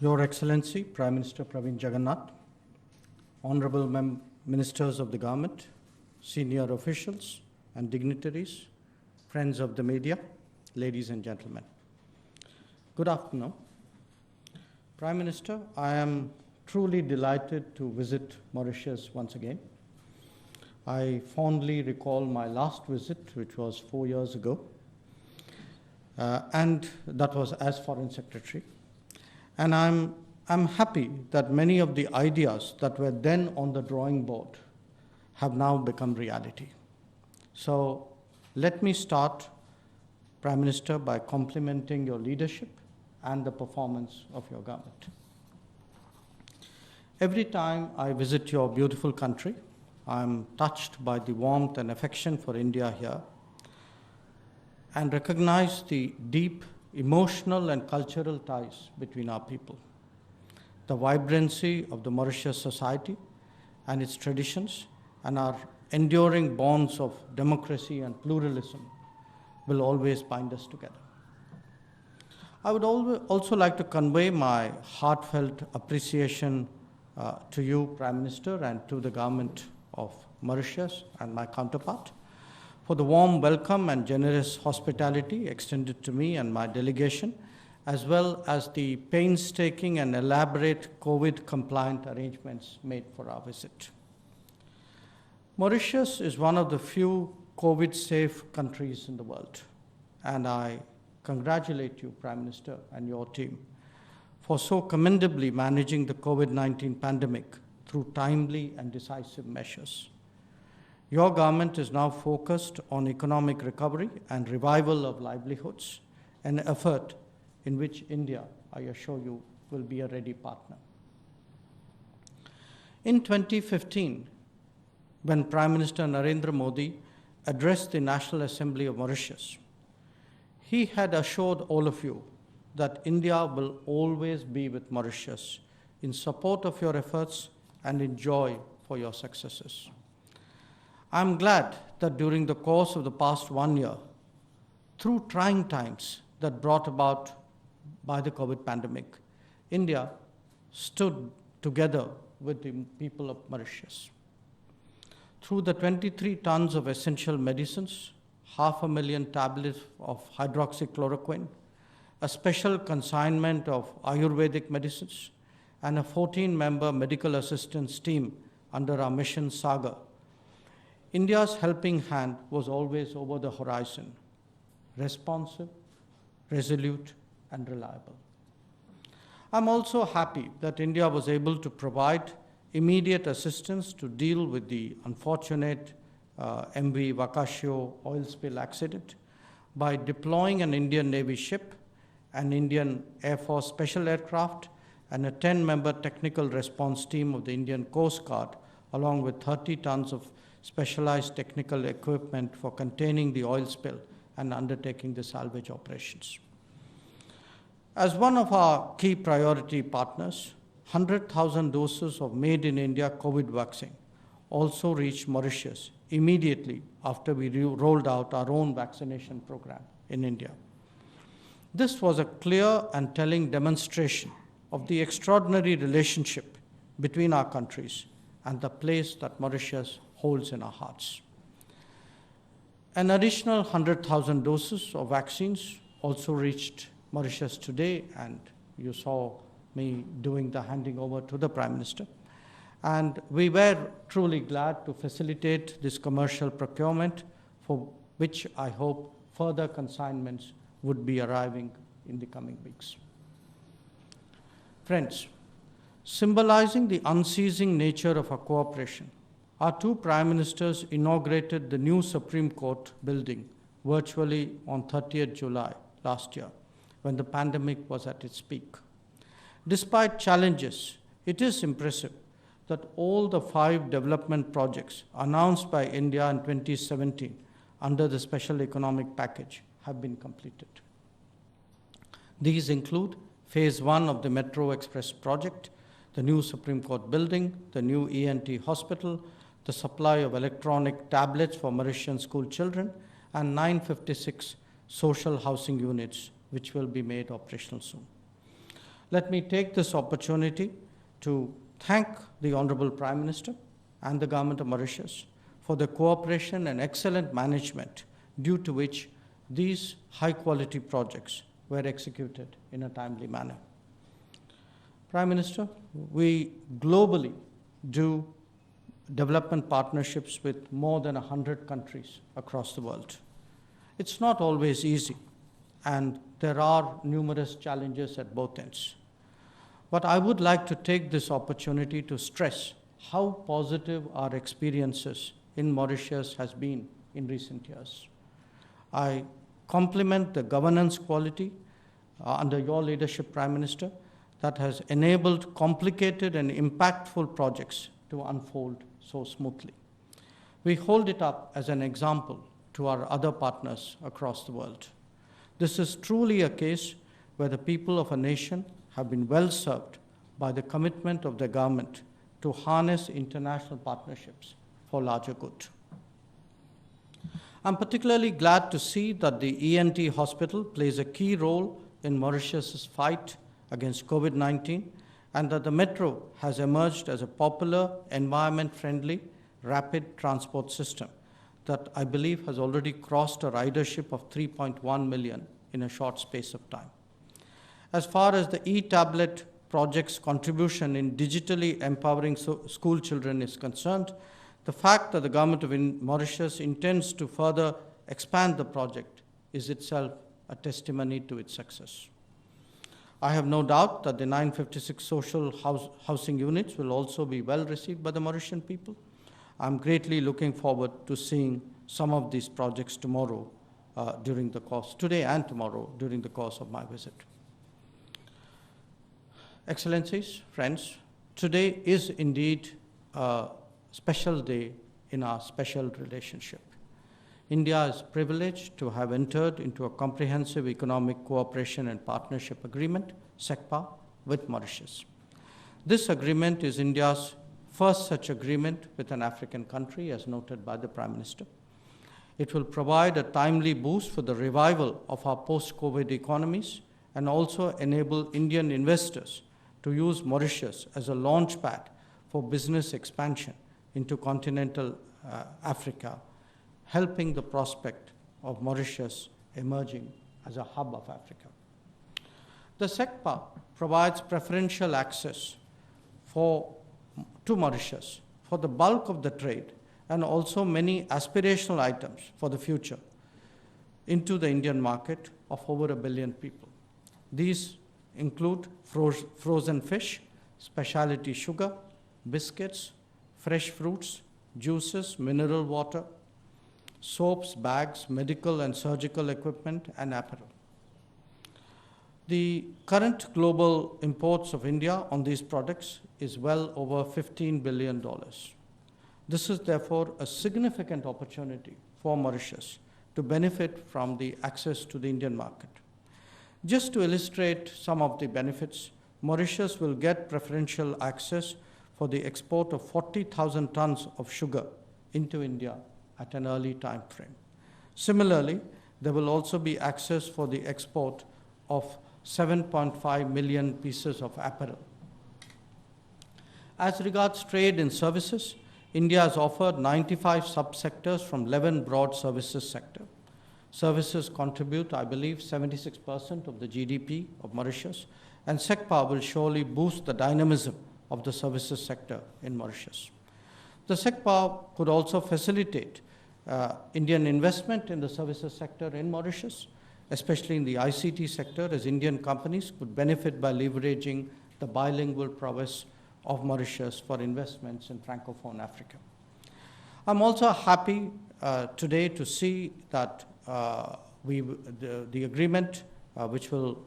Your Excellency, Prime Minister Praveen Jagannath, Honorable Ministers of the Government, senior officials and dignitaries, friends of the media, ladies and gentlemen. Good afternoon. Prime Minister, I am truly delighted to visit Mauritius once again. I fondly recall my last visit, which was 4 years ago, and that was as Foreign Secretary. And I'm happy that many of the ideas that were then on the drawing board have now become reality. So let me start, Prime Minister, by complimenting your leadership and the performance of your government. Every time I visit your beautiful country, I'm touched by the warmth and affection for India here and recognize the deep emotional and cultural ties between our people. The vibrancy of the Mauritius society and its traditions and our enduring bonds of democracy and pluralism will always bind us together. I would also like to convey my heartfelt appreciation to you, Prime Minister, and to the government of Mauritius and my counterpart for the warm welcome and generous hospitality extended to me and my delegation, as well as the painstaking and elaborate COVID-compliant arrangements made for our visit. Mauritius is one of the few COVID-safe countries in the world, and I congratulate you, Prime Minister, and your team for so commendably managing the COVID-19 pandemic through timely and decisive measures. Your government is now focused on economic recovery and revival of livelihoods, an effort in which India, I assure you, will be a ready partner. In 2015, when Prime Minister Narendra Modi addressed the National Assembly of Mauritius, he had assured all of you that India will always be with Mauritius in support of your efforts and in joy for your successes. I'm glad that during the course of the past 1 year, through trying times that brought about by the COVID pandemic, India stood together with the people of Mauritius. Through the 23 tons of essential medicines, 500,000 tablets of hydroxychloroquine, a special consignment of Ayurvedic medicines, and a 14-member medical assistance team under our mission Saga, India's helping hand was always over the horizon, responsive, resolute, and reliable. I'm also happy that India was able to provide immediate assistance to deal with the unfortunate MV Vakashio oil spill accident by deploying an Indian Navy ship, an Indian Air Force special aircraft, and a 10-member technical response team of the Indian Coast Guard, along with 30 tons of specialized technical equipment for containing the oil spill and undertaking the salvage operations. As one of our key priority partners, 100,000 doses of made-in-India COVID vaccine also reached Mauritius immediately after we rolled out our own vaccination program in India. This was a clear and telling demonstration of the extraordinary relationship between our countries and the place that Mauritius holds in our hearts. An additional 100,000 doses of vaccines also reached Mauritius today, and you saw me doing the handing over to the Prime Minister. And we were truly glad to facilitate this commercial procurement, for which I hope further consignments would be arriving in the coming weeks. Friends, symbolizing the unceasing nature of our cooperation, our two Prime Ministers inaugurated the new Supreme Court building virtually on 30th July last year, when the pandemic was at its peak. Despite challenges, it is impressive that all the 5 development projects announced by India in 2017 under the Special Economic Package have been completed. These include Phase 1 of the Metro Express project, the new Supreme Court building, the new ENT hospital, the supply of electronic tablets for Mauritian school children, and 956 social housing units, which will be made operational soon. Let me take this opportunity to thank the Honorable Prime Minister and the Government of Mauritius for the cooperation and excellent management due to which these high-quality projects were executed in a timely manner. Prime Minister, we globally do development partnerships with more than 100 countries across the world. It's not always easy, and there are numerous challenges at both ends. But I would like to take this opportunity to stress how positive our experiences in Mauritius has been in recent years. I compliment the governance quality under your leadership, Prime Minister, that has enabled complicated and impactful projects to unfold so smoothly. We hold it up as an example to our other partners across the world. This is truly a case where the people of a nation have been well served by the commitment of the government to harness international partnerships for larger good. I'm particularly glad to see that the ENT hospital plays a key role in Mauritius's fight against COVID-19, and that the metro has emerged as a popular, environment-friendly, rapid transport system that I believe has already crossed a ridership of 3.1 million in a short space of time. As far as the e-tablet project's contribution in digitally empowering school children is concerned, the fact that the government of Mauritius intends to further expand the project is itself a testimony to its success. I have no doubt that the 956 social housing units will also be well received by the Mauritian people. I'm greatly looking forward to seeing some of these projects today and tomorrow during the course of my visit. Excellencies, friends, today is indeed a special day in our special relationship. India is privileged to have entered into a comprehensive economic cooperation and partnership agreement, SECPA, with Mauritius. This agreement is India's first such agreement with an African country, as noted by the Prime Minister. It will provide a timely boost for the revival of our post-COVID economies and also enable Indian investors to use Mauritius as a launchpad for business expansion into continental Africa, helping the prospect of Mauritius emerging as a hub of Africa. The SECPA provides preferential access to Mauritius for the bulk of the trade and also many aspirational items for the future into the Indian market of over 1 billion people. These include frozen fish, specialty sugar, biscuits, fresh fruits, juices, mineral water, soaps, bags, medical and surgical equipment, and apparel. The current global imports of India on these products is well over $15 billion. This is therefore a significant opportunity for Mauritius to benefit from the access to the Indian market. Just to illustrate some of the benefits, Mauritius will get preferential access for the export of 40,000 tons of sugar into India at an early time frame. Similarly, there will also be access for the export of 7.5 million pieces of apparel. As regards trade and services, India has offered 95 subsectors from 11 broad services sector. Services contribute, I believe, 76% of the GDP of Mauritius, and SECPA will surely boost the dynamism of the services sector in Mauritius. The SECPA could also facilitate Indian investment in the services sector in Mauritius, especially in the ICT sector, as Indian companies could benefit by leveraging the bilingual prowess of Mauritius for investments in Francophone Africa. I'm also happy today to see that the agreement which will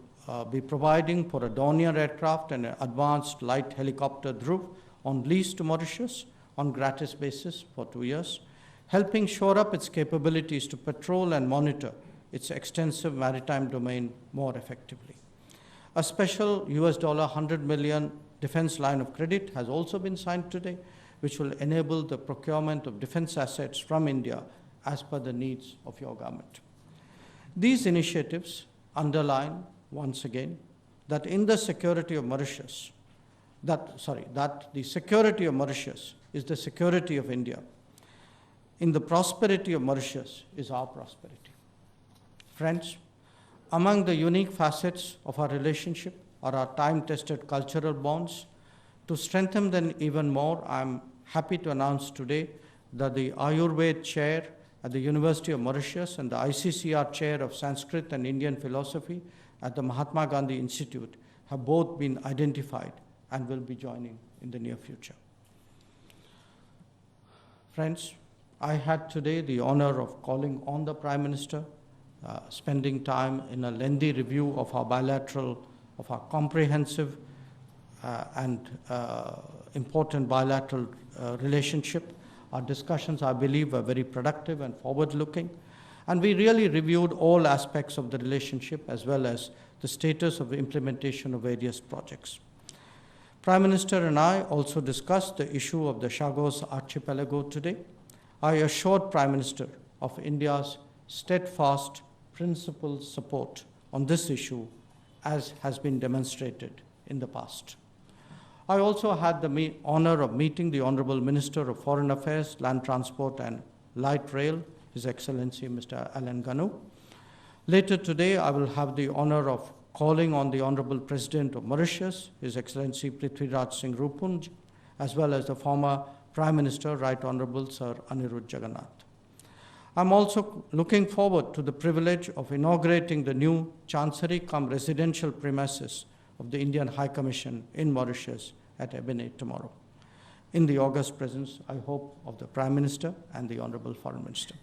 be providing for a Dornier aircraft and an advanced light helicopter Dhruv on lease to Mauritius on gratis basis for 2 years, helping shore up its capabilities to patrol and monitor its extensive maritime domain more effectively. A special $100 million defense line of credit has also been signed today, which will enable the procurement of defense assets from India as per the needs of your government. These initiatives underline, once again, that in the security of Mauritius, that the security of Mauritius is the security of India. In the prosperity of Mauritius is our prosperity. Friends, among the unique facets of our relationship are our time-tested cultural bonds. To strengthen them even more, I'm happy to announce today that the Ayurveda chair at the University of Mauritius and the ICCR chair of Sanskrit and Indian philosophy at the Mahatma Gandhi Institute have both been identified and will be joining in the near future. Friends, I had today the honor of calling on the Prime Minister, spending time in a lengthy review of our comprehensive and important bilateral relationship. Our discussions, I believe, were very productive and forward-looking, and we really reviewed all aspects of the relationship as well as the status of the implementation of various projects. Prime Minister and I also discussed the issue of the Chagos Archipelago today. I assured Prime Minister of India's steadfast, principled support on this issue, as has been demonstrated in the past. I also had the honor of meeting the Honorable Minister of Foreign Affairs, Land Transport and Light Rail, His Excellency Mr. Alan Ganu. Later today, I will have the honor of calling on the Honorable President of Mauritius, His Excellency Prithviraj Singh Rupunj, as well as the former Prime Minister, Right Honorable Sir Anirudh Jagannath. I'm also looking forward to the privilege of inaugurating the new Chancery-cum-residential premises of the Indian High Commission in Mauritius at Ebene tomorrow, in the august presence, I hope, of the Prime Minister and the Honorable Foreign Minister.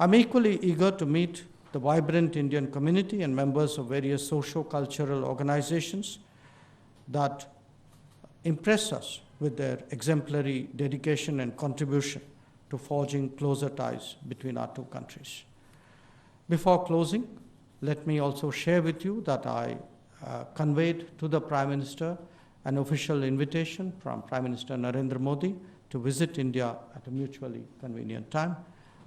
I'm equally eager to meet the vibrant Indian community and members of various socio-cultural organizations that impress us with their exemplary dedication and contribution to forging closer ties between our two countries. Before closing, let me also share with you that I conveyed to the Prime Minister an official invitation from Prime Minister Narendra Modi to visit India at a mutually convenient time.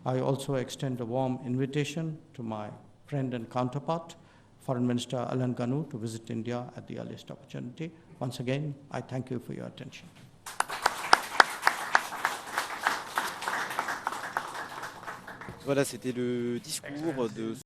I also extend a warm invitation to my friend and counterpart, Foreign Minister Alan Ganu, to visit India at the earliest opportunity. Once again, I thank you for your attention. Voilà, c'était le discours de